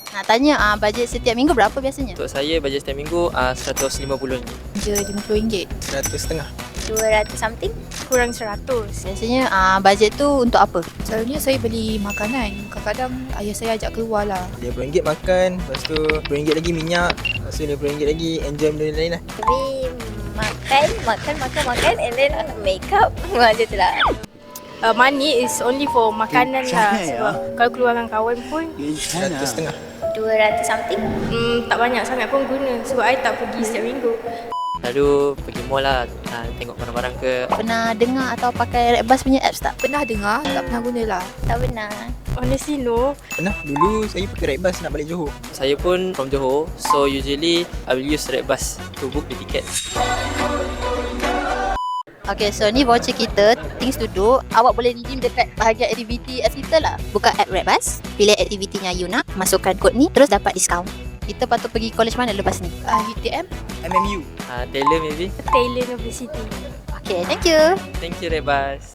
Nak tanya bajet setiap minggu berapa biasanya? Untuk saya bajet setiap minggu RM150. Je RM50. 100.5. 200 something. Kurang 100. Biasanya bajet tu untuk apa? Selalunya saya beli makanan. Kadang-kadang ayah saya ajak keluar lah. RM50 makan, lepas tu RM20 lagi minyak, lepas tu RM20 lagi enjoy benda lain lah. Tapi makan and then makeup macam tu lah. Money is only for makanan lah. Sebab kalau keluar dengan kawan pun 100.5. 200 something. tak banyak sangat pun guna. Sebab saya tak pergi setiap minggu. Lalu pergi mall lah, tengok barang-barang ke. Pernah dengar atau pakai Redbus punya apps tak? Pernah dengar, tak pernah guna lah. Tak benar. Honestly no. Pernah dulu saya pakai Redbus nak balik Johor. Saya pun from Johor, so usually I will use Redbus to book the ticket. Okay, so ni voucher kita, things to do. Awak boleh redeem dekat bahagian aktiviti apps kita lah. Buka app Redbus, pilih aktivitinya you nak, masukkan kod ni, terus dapat diskaun. Kita patut pergi college mana lepas ni? UTM, MMU. Taylor maybe. Taylor University. Okay, thank you. Thank you Redbus.